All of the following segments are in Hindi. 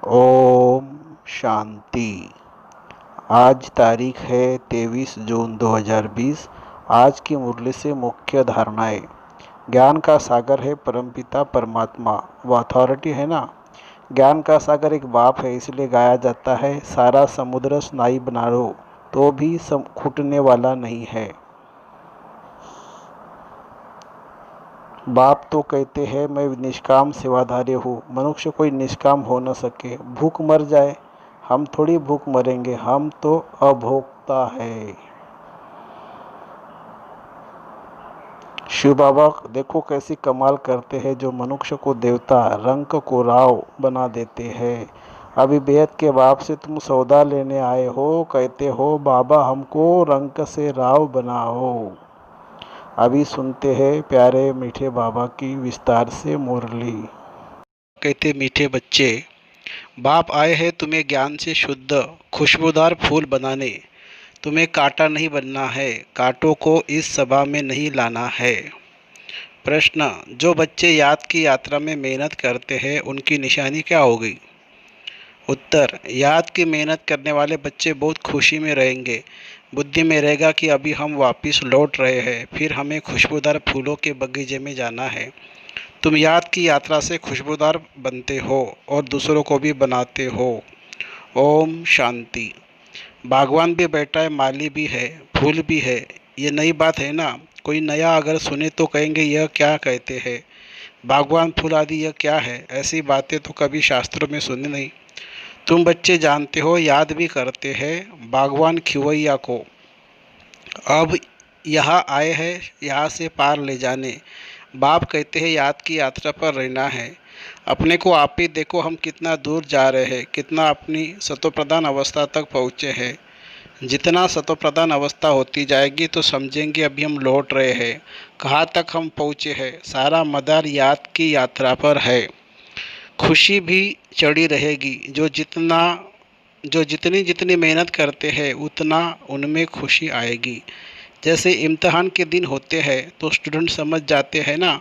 ओम शांति। आज तारीख है 23 जून 2020। आज की मुरली से मुख्य धारणाएं। ज्ञान का सागर है परमपिता परमात्मा, वो अथॉरिटी है ना। ज्ञान का सागर एक बाप है, इसलिए गाया जाता है सारा समुद्र स्नाई बना लो तो भी घुटने वाला नहीं है। बाप तो कहते हैं मैं निष्काम सेवाधारी हूँ। मनुष्य कोई निष्काम हो न सके, भूख मर जाए। हम थोड़ी भूख मरेंगे, हम तो अभोक्ता है। शिव बाबा देखो कैसी कमाल करते हैं, जो मनुष्य को देवता, रंक को राव बना देते हैं। अभी बेहद के बाप से तुम सौदा लेने आए हो, कहते हो बाबा हमको रंक से राव बनाओ। अभी सुनते हैं प्यारे मीठे बाबा की विस्तार से मुरली। कहते मीठे बच्चे, बाप आए हैं तुम्हें ज्ञान से शुद्ध खुशबूदार फूल बनाने। तुम्हें कांटा नहीं बनना है, कांटों को इस सभा में नहीं लाना है। प्रश्न, जो बच्चे याद की यात्रा में मेहनत करते हैं उनकी निशानी क्या होगी? उत्तर, याद की मेहनत करने वाले बच्चे बहुत खुशी में रहेंगे। बुद्धि में रहेगा कि अभी हम वापस लौट रहे हैं, फिर हमें खुशबूदार फूलों के बगीचे में जाना है। तुम याद की यात्रा से खुशबूदार बनते हो और दूसरों को भी बनाते हो। ओम शांति। बागवान भी बैठा है, माली भी है, फूल भी है। ये नई बात है ना। कोई नया अगर सुने तो कहेंगे यह क्या कहते हैं, बागवान फूल आदि यह क्या है। ऐसी बातें तो कभी शास्त्रों में सुनी नहीं। तुम बच्चे जानते हो, याद भी करते हैं बागवान खिवैया को। अब यहाँ आए हैं यहाँ से पार ले जाने। बाप कहते हैं याद की यात्रा पर रहना है। अपने को आप ही देखो, हम कितना दूर जा रहे हैं, कितना अपनी सतोप्रधान अवस्था तक पहुँचे हैं। जितना सतोप्रधान अवस्था होती जाएगी तो समझेंगे अभी हम लौट रहे हैं। कहाँ तक हम पहुँचे हैं, सारा मदार याद की यात्रा पर है। खुशी भी चढ़ी रहेगी। जो जितनी जितनी मेहनत करते हैं उतना उनमें खुशी आएगी। जैसे इम्तहान के दिन होते हैं तो स्टूडेंट समझ जाते हैं ना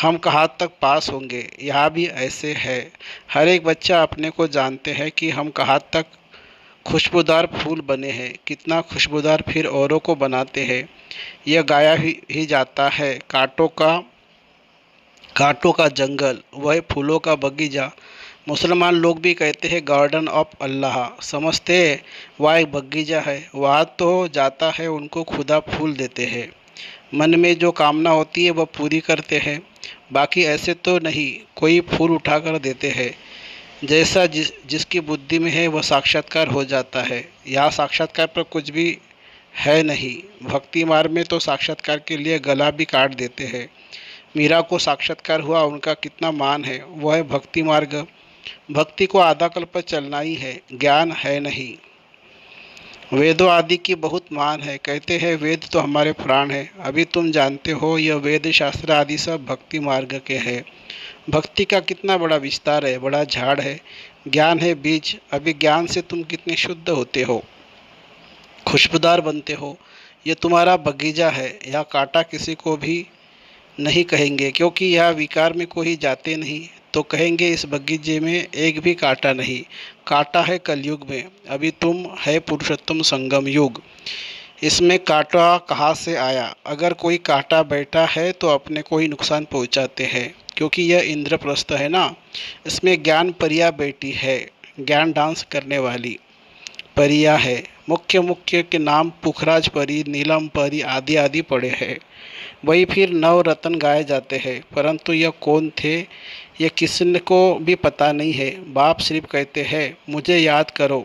हम कहाँ तक पास होंगे। यहाँ भी ऐसे है। हर एक बच्चा अपने को जानते हैं कि हम कहाँ तक खुशबूदार फूल बने हैं, कितना खुशबूदार फिर औरों को बनाते हैं। यह गाया ही जाता है, कांटों का जंगल वह फूलों का बगीचा। मुसलमान लोग भी कहते हैं गार्डन ऑफ अल्लाह, समझते हैं वह एक बगीचा है। वहाँ तो जाता है उनको खुदा फूल देते हैं। मन में जो कामना होती है वह पूरी करते हैं। बाकी ऐसे तो नहीं कोई फूल उठा कर देते हैं। जैसा जिसकी बुद्धि में है वह साक्षात्कार हो जाता है। यहाँ साक्षात्कार पर कुछ भी है नहीं। भक्ति मार्ग में तो साक्षात्कार के लिए गला भी काट देते हैं। मीरा को साक्षात्कार हुआ, उनका कितना मान है। वह है भक्ति मार्ग। भक्ति को आधा कल्प चलना ही है, ज्ञान है नहीं। वेदों आदि की बहुत मान है। कहते हैं वेद तो हमारे प्राण है। अभी तुम जानते हो यह वेद शास्त्र आदि सब भक्ति मार्ग के हैं। भक्ति का कितना बड़ा विस्तार है, बड़ा झाड़ है। ज्ञान है बीज। अभी ज्ञान से तुम कितने शुद्ध होते हो, खुशबूदार बनते हो। यह तुम्हारा बगीचा है। यह कांटा किसी को भी नहीं कहेंगे, क्योंकि यह विकार में कोई जाते नहीं तो कहेंगे इस बगीचे में एक भी कांटा नहीं। कांटा है कलयुग में, अभी तुम है पुरुषोत्तम संगम युग। इसमें कांटा कहाँ से आया? अगर कोई कांटा बैठा है तो अपने को ही नुकसान पहुँचाते हैं, क्योंकि यह इंद्रप्रस्थ है ना। इसमें ज्ञान परिया बैठी है, ज्ञान डांस करने वाली परिया है। मुख्य मुख्य के नाम पुखराज परी, नीलम परी आदि आदि पड़े हैं। वही फिर नव रत्न गाए जाते हैं, परंतु यह कौन थे यह किसी को भी पता नहीं है। बाप सिर्फ कहते हैं मुझे याद करो।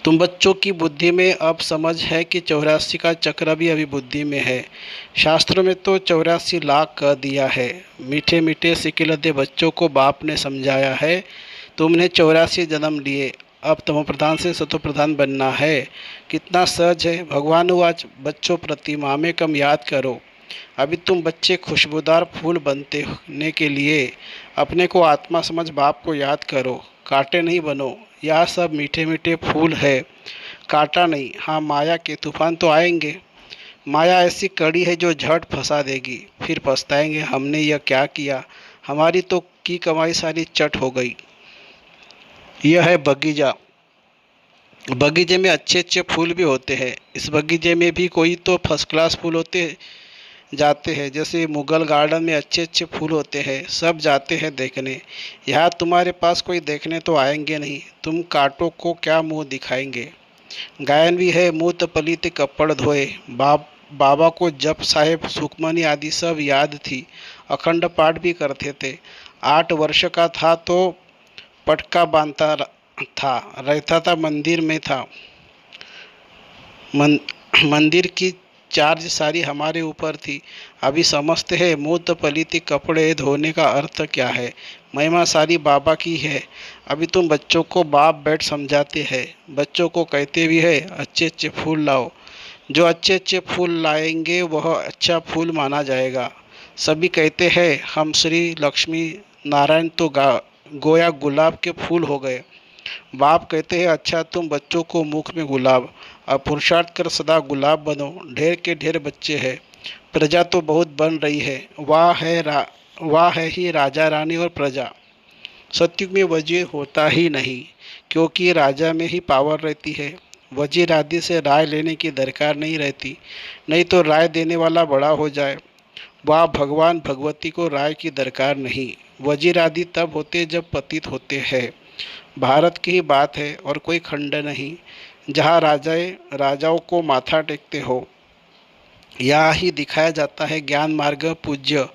तुम बच्चों की बुद्धि में अब समझ है कि 84 का चक्र भी अभी बुद्धि में है। शास्त्रों में तो 84 लाख कह दिया है। मीठे मीठे सिकिलदे बच्चों को बाप ने समझाया है, तुमने 84 जन्म लिए, अब तमो प्रधान से सतो प्रधान बनना है। कितना सहज है। भगवान वाच बच्चों प्रतिमा में कम याद करो। अभी तुम बच्चे खुशबूदार फूल बनने के लिए अपने को आत्मा समझ बाप को याद करो। कांटे नहीं बनो। यह सब मीठे मीठे फूल है, कांटा नहीं। हाँ, माया के तूफान तो आएंगे। माया ऐसी कड़ी है जो झट फंसा देगी, फिर पछताएंगे हमने यह क्या किया, हमारी तो की कमाई सारी चट हो गई। यह है बगीचा। बगीचे में अच्छे अच्छे फूल भी होते हैं। इस बगीचे में भी कोई तो फर्स्ट क्लास फूल होते जाते हैं, जैसे मुगल गार्डन में अच्छे अच्छे फूल होते हैं, सब जाते हैं देखने। यहाँ तुम्हारे पास कोई देखने तो आएंगे नहीं, तुम कांटों को क्या मुंह दिखाएंगे। गायन भी है, मूत पलीत कपड़ धोए। बाबा को जप साहेब सुखमनी आदि सब याद थी, अखंड पाठ भी करते थे। 8 वर्ष का था तो पटका बांधता था, रहता था मंदिर में था। मन, मंदिर की चार्ज सारी हमारे ऊपर थी। अभी समझते हैं मूत पलीत कपड़े धोने का अर्थ क्या है। महिमा सारी बाबा की है। अभी तुम बच्चों को बाप बैठ समझाते हैं, बच्चों को कहते भी है अच्छे अच्छे फूल लाओ। जो अच्छे अच्छे फूल लाएंगे वह अच्छा फूल माना जाएगा। सभी कहते हैं हम श्री लक्ष्मी नारायण तो गोया गुलाब के फूल हो गए। बाप कहते हैं अच्छा तुम बच्चों को मुख में गुलाब, अब पुरुषार्थ कर सदा गुलाब बनो। ढेर के ढेर बच्चे हैं, प्रजा तो बहुत बन रही है। वाह है ही राजा रानी और प्रजा। सतयुग में वजीर होता ही नहीं, क्योंकि राजा में ही पावर रहती है। वजीर आदि से राय लेने की दरकार नहीं रहती, नहीं तो राय देने वाला बड़ा हो जाए। वाह भगवान भगवती को राय की दरकार नहीं। वजीर आदि तब होते जब पतित होते हैं। भारत की ही बात है और कोई खंड नहीं, जहाँ राजाओं को माथा टेकते हो। यहाँ ही दिखाया जाता है ज्ञान मार्ग पूज्य,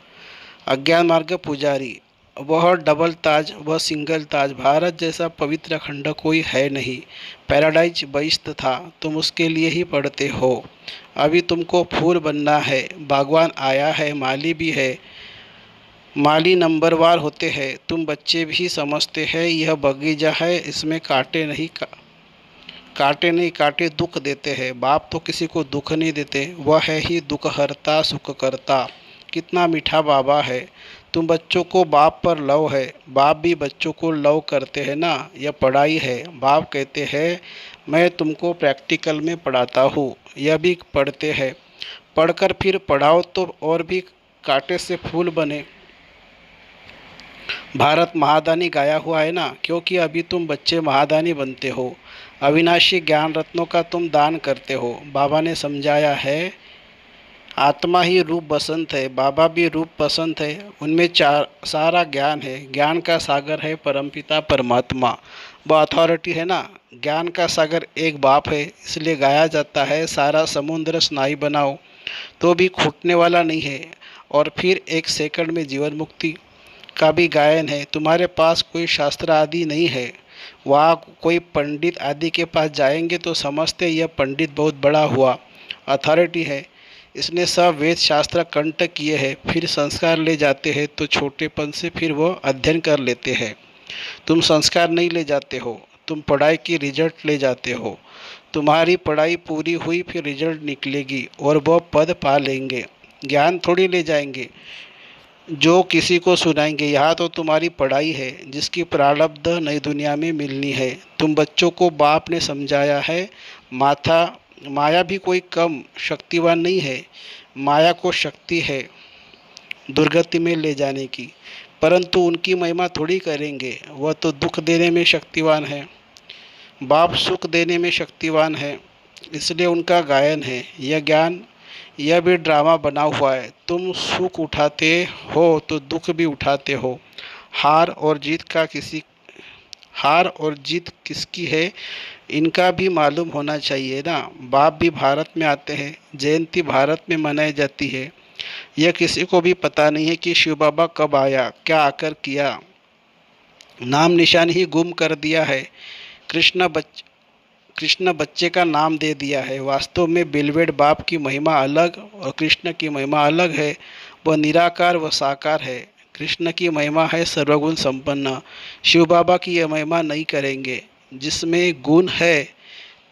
अज्ञान मार्ग पुजारी। वह डबल ताज, वह सिंगल ताज। भारत जैसा पवित्र खंड कोई है नहीं। पैराडाइज बेइज्जत था, तुम उसके लिए ही पढ़ते हो। अभी तुमको फूल बनना है, बागवान आया है, माली भी है। माली नंबरवार होते हैं, तुम बच्चे भी समझते हैं यह बगीचा है, इसमें कांटे दुख देते हैं। बाप तो किसी को दुख नहीं देते, वह है ही दुख हरता सुख करता। कितना मीठा बाबा है। तुम बच्चों को बाप पर लव है, बाप भी बच्चों को लव करते हैं ना। यह पढ़ाई है। बाप कहते हैं मैं तुमको प्रैक्टिकल में पढ़ाता हूँ, यह भी पढ़ते हैं। पढ़कर फिर पढ़ाओ तो और भी कांटे से फूल बने। भारत महादानी गाया हुआ है ना, क्योंकि अभी तुम बच्चे महादानी बनते हो। अविनाशी ज्ञान रत्नों का तुम दान करते हो। बाबा ने समझाया है आत्मा ही रूप बसंत है, बाबा भी रूप बसंत है। उनमें सारा ज्ञान है। ज्ञान का सागर है परमपिता परमात्मा, वह अथॉरिटी है ना। ज्ञान का सागर एक बाप है, इसलिए गाया जाता है सारा समुद्र स्नायु बनाओ तो भी छूटने वाला नहीं है। और फिर एक सेकंड में जीवन मुक्ति का भी गायन है। तुम्हारे पास कोई शास्त्र आदि नहीं है, वहाँ कोई पंडित आदि के पास जाएंगे तो समझते यह पंडित बहुत बड़ा हुआ, अथॉरिटी है, इसने सब वेद शास्त्र कंठ किए हैं। फिर संस्कार ले जाते हैं तो छोटेपन से फिर वो अध्ययन कर लेते हैं। तुम संस्कार नहीं ले जाते हो, तुम पढ़ाई की रिजल्ट ले जाते हो। तुम्हारी पढ़ाई पूरी हुई फिर रिजल्ट निकलेगी और वह पद पा लेंगे। ज्ञान थोड़ी ले जाएंगे जो किसी को सुनाएंगे। यहाँ तो तुम्हारी पढ़ाई है जिसकी प्रारब्ध नई दुनिया में मिलनी है। तुम बच्चों को बाप ने समझाया है माया भी कोई कम शक्तिवान नहीं है। माया को शक्ति है दुर्गति में ले जाने की, परंतु उनकी महिमा थोड़ी करेंगे, वह तो दुख देने में शक्तिवान है। बाप सुख देने में शक्तिवान है, इसलिए उनका गायन है। यह ज्ञान यह भी ड्रामा बना हुआ है। तुम सुख उठाते हो तो दुख भी उठाते हो। हार और जीत किसकी है इनका भी मालूम होना चाहिए ना। बाप भी भारत में आते हैं, जयंती भारत में मनाई जाती है। यह किसी को भी पता नहीं है कि शिव बाबा कब आया, क्या आकर किया। नाम निशान ही गुम कर दिया है। कृष्ण बच्चे का नाम दे दिया है। वास्तव में बिलवेड बाप की महिमा अलग और कृष्ण की महिमा अलग है। वह निराकार व साकार है। कृष्ण की महिमा है सर्वगुण संपन्न। शिव बाबा की यह महिमा नहीं करेंगे। जिसमें गुण है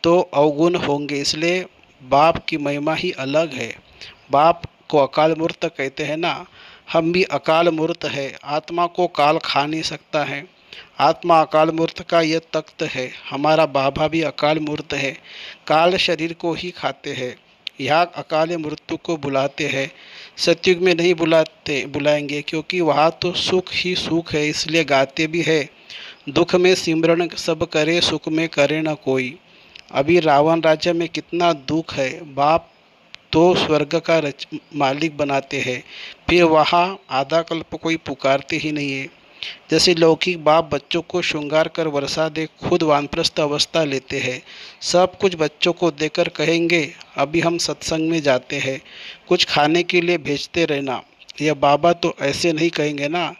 तो अवगुण होंगे, इसलिए बाप की महिमा ही अलग है। बाप को अकाल मूर्त कहते हैं ना, हम भी अकाल मूर्त है। आत्मा को काल खा नहीं सकता है। आत्मा अकाल मूर्त का यह तख्त है। हमारा बाबा भी अकाल मूर्त है, काल शरीर को ही खाते हैं। यहाँ अकाल मृत्यु को बुलाते हैं। सतयुग में नहीं बुलाएंगे, क्योंकि वहाँ तो सुख ही सुख है, इसलिए गाते भी है दुख में सिमरन सब करे, सुख में करे न कोई। अभी रावण राज्य में कितना दुख है। बाप तो स्वर्ग का मालिक बनाते हैं, फिर वहाँ आधा कल्प कोई पुकारते ही नहीं है। जैसे लौकिक बाप बच्चों को श्रृंगार कर वर्षा दे, खुद वानप्रस्थ अवस्था लेते हैं। सब कुछ बच्चों को देकर कहेंगे, अभी हम सत्संग में जाते हैं, कुछ खाने के लिए भेजते रहना। यह बाबा तो ऐसे नहीं कहेंगे ना।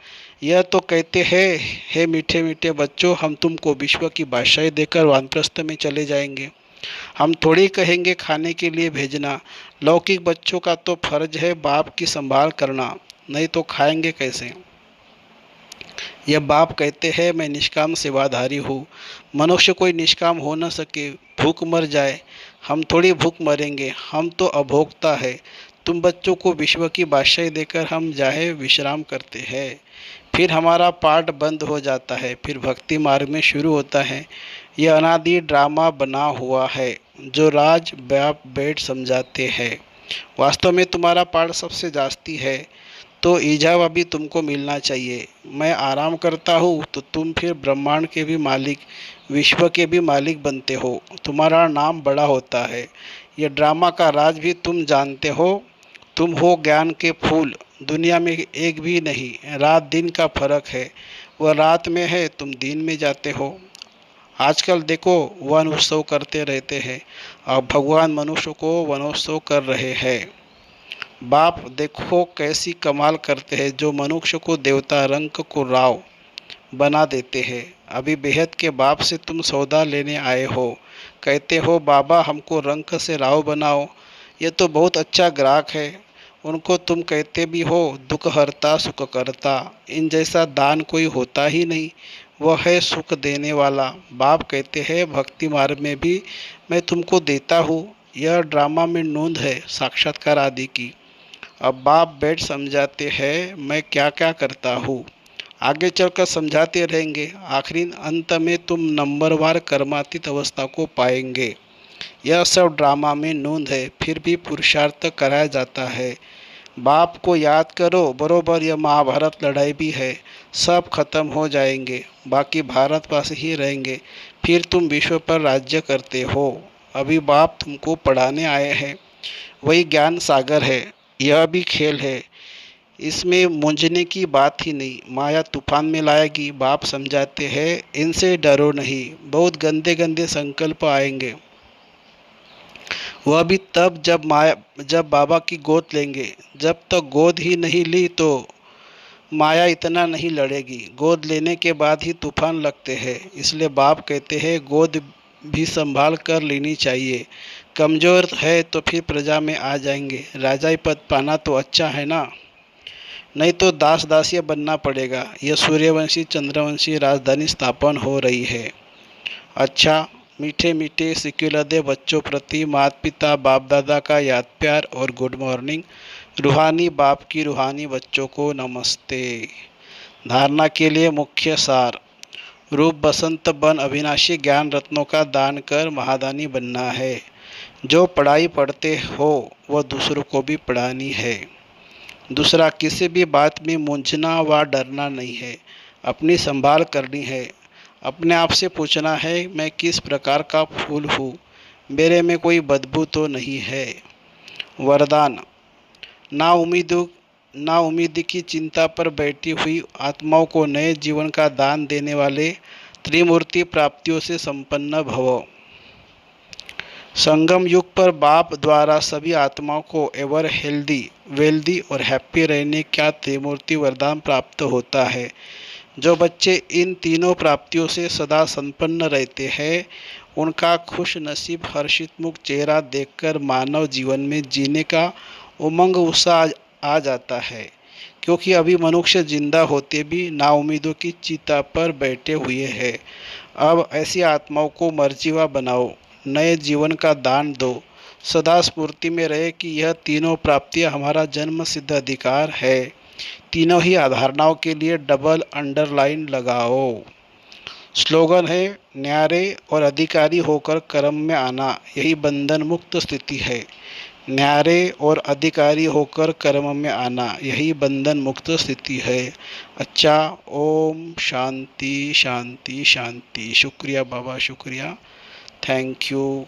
यह तो कहते हैं, हे मीठे मीठे बच्चों, हम तुमको विश्व की बादशाही देकर वानप्रस्थ में चले जाएंगे। हम थोड़ी कहेंगे खाने के लिए भेजना। लौकिक बच्चों का तो फर्ज है बाप की संभाल करना, नहीं तो खाएंगे कैसे। यह बाप कहते हैं, मैं निष्काम सेवाधारी हूँ। मनुष्य कोई निष्काम हो न सके, भूख मर जाए। हम थोड़ी भूख मरेंगे, हम तो अभोक्ता है। तुम बच्चों को विश्व की बादशाही देकर हम जाहे विश्राम करते हैं। फिर हमारा पाठ बंद हो जाता है, फिर भक्ति मार्ग में शुरू होता है। यह अनादि ड्रामा बना हुआ है, जो राज बाप बैठ समझाते हैं। वास्तव में तुम्हारा पाठ सबसे जास्ती है, तो ईजाब अभी तुमको मिलना चाहिए। मैं आराम करता हूँ तो तुम फिर ब्रह्मांड के भी मालिक, विश्व के भी मालिक बनते हो। तुम्हारा नाम बड़ा होता है। ये ड्रामा का राज भी तुम जानते हो। तुम हो ज्ञान के फूल, दुनिया में एक भी नहीं। रात दिन का फर्क है, वह रात में है, तुम दिन में जाते हो। आजकल देखो वन उत्सव करते रहते हैं, और भगवान मनुष्य को वनोत्सव कर रहे हैं। बाप देखो कैसी कमाल करते हैं, जो मनुष्य को देवता रंग को राव बना देते हैं। अभी बेहद के बाप से तुम सौदा लेने आए हो, कहते हो बाबा हमको रंग से राव बनाओ। ये तो बहुत अच्छा ग्राहक है। उनको तुम कहते भी हो दुख हरता सुख करता। इन जैसा दान कोई होता ही नहीं, वह है सुख देने वाला। बाप कहते हैं भक्ति मार्ग में भी मैं तुमको देता हूँ। यह ड्रामा में नूंद है साक्षात्कार आदि की। अब बाप बैठ समझाते हैं मैं क्या क्या करता हूँ। आगे चलकर समझाते रहेंगे। आखिरी अंत में तुम नंबरवार कर्मातीत अवस्था को पाएंगे। यह सब ड्रामा में नूंद है, फिर भी पुरुषार्थ कराया जाता है। बाप को याद करो, बरोबर यह महाभारत लड़ाई भी है। सब खत्म हो जाएंगे, बाकी भारतवासी ही रहेंगे। फिर तुम विश्व पर राज्य करते हो। अभी बाप तुमको पढ़ाने आए हैं। वही ज्ञान सागर है, यह भी खेल है। इसमें मूंझने की बात ही नहीं। माया तूफान में लाएगी। बाप समझाते हैं इनसे डरो नहीं, बहुत गंदे गंदे संकल्प आएंगे। वह भी तब जब बाबा की गोद लेंगे। जब तक गोद ही नहीं ली तो माया इतना नहीं लड़ेगी। गोद लेने के बाद ही तूफान लगते हैं। इसलिए बाप कहते हैं गोद भी संभाल कर लेनी चाहिए। कमज़ोर है तो फिर प्रजा में आ जाएंगे। राजाई पद पाना तो अच्छा है ना, नहीं तो दास दासिया बनना पड़ेगा। यह सूर्यवंशी चंद्रवंशी राजधानी स्थापन हो रही है। अच्छा मीठे मीठे सिक्युलर बच्चों प्रति माता पिता बाप दादा का याद प्यार और गुड मॉर्निंग। रूहानी बाप की रूहानी बच्चों को नमस्ते। धारणा के लिए मुख्य सार। रूप बसंत बन अविनाशी ज्ञान रत्नों का दान कर महादानी बनना है। जो पढ़ाई पढ़ते हो वह दूसरों को भी पढ़ानी है। दूसरा, किसी भी बात में मूंझना व डरना नहीं है, अपनी संभाल करनी है। अपने आप से पूछना है मैं किस प्रकार का फूल हूँ, मेरे में कोई बदबू तो नहीं है। वरदान। ना उम्मीद की चिंता पर बैठी हुई आत्माओं को नए जीवन का दान देने वाले त्रिमूर्ति प्राप्तियों से संपन्न भव। संगम युग पर बाप द्वारा सभी आत्माओं को एवर हेल्दी वेल्दी और हैप्पी रहने का त्रिमूर्ति वरदान प्राप्त होता है। जो बच्चे इन तीनों प्राप्तियों से सदा संपन्न रहते हैं, उनका खुश नसीब हर्षित मुख चेहरा देखकर मानव जीवन में जीने का उमंग उत्साह आ जाता है। क्योंकि अभी मनुष्य जिंदा होते भी नाउम्मीदों की चिता पर बैठे हुए हैं। अब ऐसी आत्माओं को मर्जीवा बनाओ, नए जीवन का दान दो। सदा स्फूर्ति में रहे कि यह तीनों प्राप्तियां हमारा जन्म सिद्ध अधिकार है। तीनों ही अवधारणाओं के लिए डबल अंडरलाइन लगाओ। स्लोगन है न्यारे और अधिकारी होकर कर्म में आना, यही बंधन मुक्त स्थिति है। न्यारे और अधिकारी होकर कर्म में आना, यही बंधन मुक्त स्थिति है। अच्छा, ओम शांति शांति शांति। शुक्रिया बाबा, शुक्रिया। Thank you.